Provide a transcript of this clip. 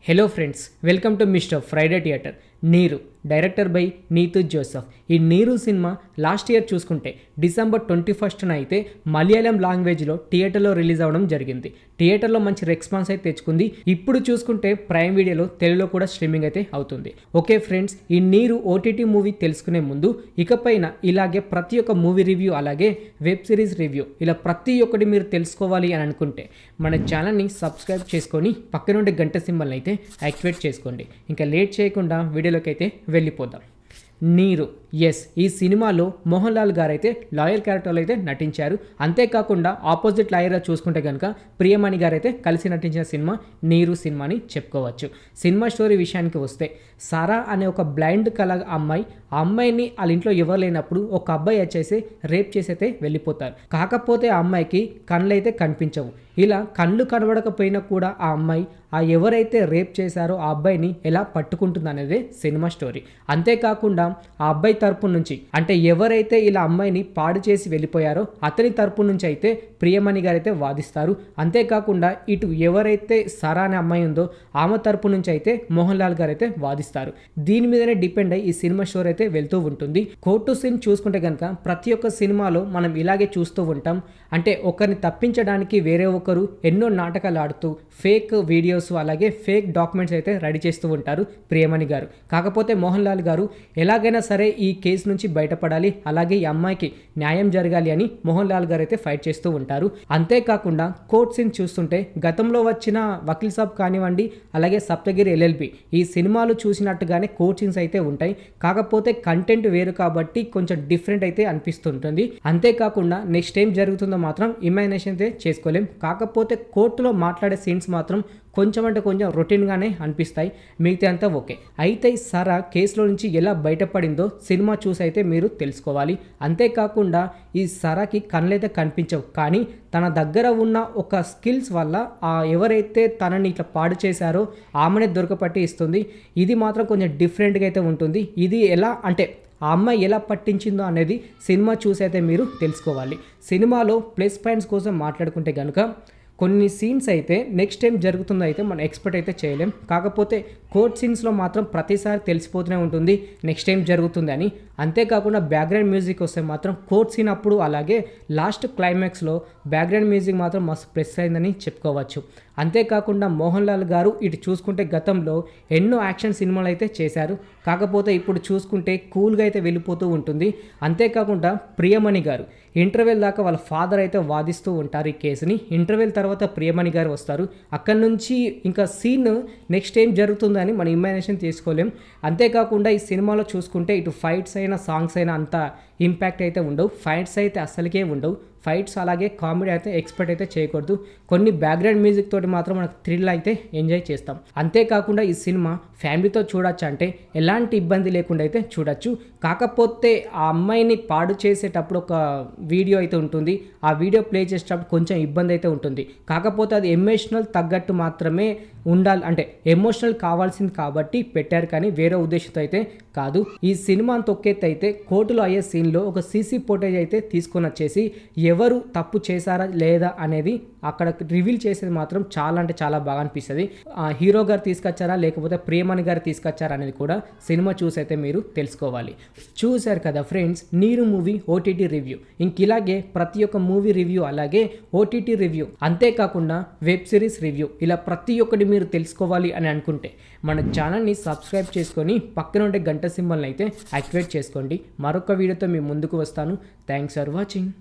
Hello friends, welcome to mister Friday theatre. నీరు director by Neetu Joseph. ఈ నీరు cinema last year చూసుకుంటే December 21న అయితే మలయాళం లాంగ్వేజ్లో థియేటర్లో రిలీజ్ అవ్వడం జరిగింది. థియేటర్లో మంచి రెస్పాన్స్ అయితే తెచ్చుకుంది. ఇప్పుడు చూసుకుంటే ప్రైమ్ వీడియోలో తెలుగులో కూడా స్ట్రీమింగ్ అయితే అవుతుంది. ఓకే ఫ్రెండ్స్, ఈ నీరు ఓటీటీ మూవీ తెలుసుకునే ముందు ఇకపైన ఇలాగే ప్రతి ఒక్క మూవీ రివ్యూ అలాగే వెబ్ సిరీస్ రివ్యూ ఇలా ప్రతి ఒక్కటి మీరు తెలుసుకోవాలి అని అనుకుంటే మన ఛానల్ని సబ్స్క్రైబ్ చేసుకొని పక్కనుండే గంట సింబల్ని అయితే యాక్టివేట్ చేసుకోండి. ఇంకా లేట్ చేయకుండా వీడియోలోకి అయితే వెళ్ళిపోదాం. నీరు, ఎస్, ఈ సినిమాలో మోహన్ లాల్ గారు అయితే లాయర్ క్యారెక్టర్లో అయితే నటించారు. అంతేకాకుండా ఆపోజిట్ లాయర్గా చూసుకుంటే కనుక ప్రియమణి గారు అయితే కలిసి నటించిన సినిమా నీరు సినిమా అని చెప్పుకోవచ్చు. సినిమా స్టోరీ విషయానికి వస్తే, సారా అనే ఒక బ్లైండ్ కళ అమ్మాయి, ఆ అమ్మాయిని వాళ్ళ ఇంట్లో ఎవరు లేనప్పుడు ఒక అబ్బాయి వచ్చేసి రేప్ చేసి అయితే వెళ్ళిపోతారు. కాకపోతే ఆ అమ్మాయికి కళ్ళు అయితే కనిపించవు. ఇలా కళ్ళు కనబడకపోయినా కూడా ఆ అమ్మాయి ఆ ఎవరైతే రేప్ చేశారో ఆ అబ్బాయిని ఎలా పట్టుకుంటుంది అనేది సినిమా స్టోరీ. అంతేకాకుండా ఆ అబ్బాయి తరపు నుంచి, అంటే ఎవరైతే ఇలా అమ్మాయిని పాడు చేసి వెళ్ళిపోయారో అతని తరపు నుంచి అయితే ప్రియమణి గారు అయితే వాదిస్తారు. అంతేకాకుండా ఇటు ఎవరైతే సరా అనే అమ్మాయి ఉందో ఆమె తరపు నుంచి అయితే మోహన్ లాల్ గారు అయితే వాదిస్తారు. దీని మీదనే డిపెండ్ అయ్యి ఈ సినిమా స్టోరీ అయితే వెళ్తూ ఉంటుంది. కోర్టు సీన్ చూసుకుంటే కనుక ప్రతి ఒక్క సినిమాలో మనం ఇలాగే చూస్తూ ఉంటాం. అంటే ఒకరిని తప్పించడానికి వేరే ఒకరు ఎన్నో నాటకాలు ఆడుతూ ఫేక్ వీడియోస్ అలాగే ఫేక్ డాక్యుమెంట్స్ అయితే రెడీ చేస్తూ ఉంటారు ప్రియమణి గారు. కాకపోతే మోహన్ లాల్ గారు ఎలాగైనా సరే ఈ కేసు నుంచి బయటపడాలి, అలాగే ఈ అమ్మాయికి న్యాయం జరగాలి అని మోహన్ లాల్ గారు అయితే ఫైట్ చేస్తూ ఉంటారు. అంతేకాకుండా కోర్ట్ సీన్ చూస్తుంటే గతంలో వచ్చిన వకీల్ సాబ్ కానివ్వండి, అలాగే సప్తగిరి ఎల్ఎల్బి, ఈ సినిమాలు చూసినట్టుగానే కోర్ట్ సీన్స్ అయితే ఉంటాయి. కాకపోతే కంటెంట్ వేరు కాబట్టి కొంచెం డిఫరెంట్ అయితే అనిపిస్తుంటుంది. అంతేకాకుండా నెక్స్ట్ ఏం జరుగుతుందో మాత్రం ఇమాజినేషన్ అయితే చేసుకోలేం. కాకపోతే కోర్టులో మాట్లాడే సీన్స్ మాత్రం కొంచెం అంటే కొంచెం రొటీన్గానే అనిపిస్తాయి. మిగతా అంతా ఓకే. అయితే సరా కేసులో నుంచి ఎలా బయటపడిందో సినిమా చూసి అయితే మీరు తెలుసుకోవాలి. అంతేకాకుండా ఈ సరాకి కళ్ళైతే కనిపించవు, కానీ తన దగ్గర ఉన్న ఒక స్కిల్స్ వల్ల ఆ ఎవరైతే తనని ఇట్లా పాడు చేశారో ఆమెనే దొరకపట్టి ఇస్తుంది. ఇది మాత్రం కొంచెం డిఫరెంట్గా అయితే ఉంటుంది. ఇది ఎలా అంటే ఆ అమ్మాయి ఎలా పట్టించిందో అనేది సినిమా చూసి అయితే మీరు తెలుసుకోవాలి. సినిమాలో ప్లస్ పాయింట్స్ కోసం మాట్లాడుకుంటే కనుక కొన్ని సీన్స్ అయితే నెక్స్ట్ టైం జరుగుతుందో అయితే మనం ఎక్స్పెక్ట్ అయితే చేయలేం. కాకపోతే కోర్ట్ సీన్స్లో మాత్రం ప్రతిసారి తెలిసిపోతూనే ఉంటుంది నెక్స్ట్ టైం జరుగుతుంది అని. అంతేకాకుండా బ్యాక్గ్రౌండ్ మ్యూజిక్ వస్తే మాత్రం కోర్ట్ సీన్ అప్పుడు అలాగే లాస్ట్ క్లైమాక్స్లో బ్యాక్గ్రౌండ్ మ్యూజిక్ మాత్రం మస్తు ప్లస్ అయిందని చెప్పుకోవచ్చు. అంతేకాకుండా మోహన్ లాల్ గారు ఇటు చూసుకుంటే గతంలో ఎన్నో యాక్షన్ సినిమాలు అయితే చేశారు. కాకపోతే ఇప్పుడు చూసుకుంటే కూల్గా అయితే వెళ్ళిపోతూ ఉంటుంది. అంతేకాకుండా ప్రియమణి గారు ఇంటర్వెల్ దాకా వాళ్ళ ఫాదర్ అయితే వాదిస్తూ ఉంటారు ఈ కేసుని. ఇంటర్వెల్ తర్వాత ప్రియమణి గారు వస్తారు. అక్కడి నుంచి ఇంకా సీన్ నెక్స్ట్ ఏం జరుగుతుందని మనం ఇమాజినేషన్ తీసుకోలేం. అంతేకాకుండా ఈ సినిమాలో చూసుకుంటే ఇటు ఫైట్స్ అయినా సాంగ్స్ అయినా అంత ఇంపాక్ట్ అయితే ఉండవు. ఫైట్స్ అయితే అస్సలకే ఉండవు. ఫైట్స్ అలాగే కామెడీ అయితే ఎక్స్పెక్ట్ అయితే చేయకూడదు. కొన్ని బ్యాక్గ్రౌండ్ మ్యూజిక్ తోటి మాత్రం మనకు థ్రిల్ అయితే ఎంజాయ్ చేస్తాం. అంతేకాకుండా ఈ సినిమా ఫ్యామిలీతో చూడొచ్చు, అంటే ఎలాంటి ఇబ్బంది లేకుండా అయితే చూడొచ్చు. కాకపోతే ఆ అమ్మాయిని పాడు చేసేటప్పుడు ఒక వీడియో అయితే ఉంటుంది. ఆ వీడియో ప్లే చేసేటప్పుడు కొంచెం ఇబ్బంది అయితే ఉంటుంది. కాకపోతే అది ఎమోషనల్ తగ్గట్టు మాత్రమే ఉండాలి, అంటే ఎమోషనల్ కావాల్సింది కాబట్టి పెట్టారు, కానీ వేరే ఉద్దేశంతో అయితే కాదు. ఈ సినిమా తొక్కెత్తి అయితే కోర్టులో అయ్యే సీన్లో ఒక సీసీ ఫుటేజ్ అయితే తీసుకొని వచ్చేసి ఎవరు తప్పు చేశారా లేదా అనేది అక్కడ రివీల్ చేసేది మాత్రం చాలా అంటే చాలా బాగా అనిపిస్తుంది. హీరో గారు తీసుకొచ్చారా లేకపోతే ప్రియమణి గారు తీసుకొచ్చారా అనేది కూడా సినిమా చూసి అయితే మీరు తెలుసుకోవాలి. చూశారు కదా ఫ్రెండ్స్, నీరు మూవీ ఓటీటీ రివ్యూ. ఇంక ఇలాగే ప్రతి ఒక్క మూవీ రివ్యూ అలాగే ఓటీటీ రివ్యూ, అంతేకాకుండా వెబ్ సిరీస్ రివ్యూ, ఇలా ప్రతి ఒక్కటి మీరు తెలుసుకోవాలి అని అనుకుంటే మన ఛానల్ని సబ్స్క్రైబ్ చేసుకొని పక్కన ఉండే గంట సింబల్ని అయితే యాక్టివేట్ చేసుకోండి. మరొక వీడియోతో మీ ముందుకు వస్తాను. Thanks for watching.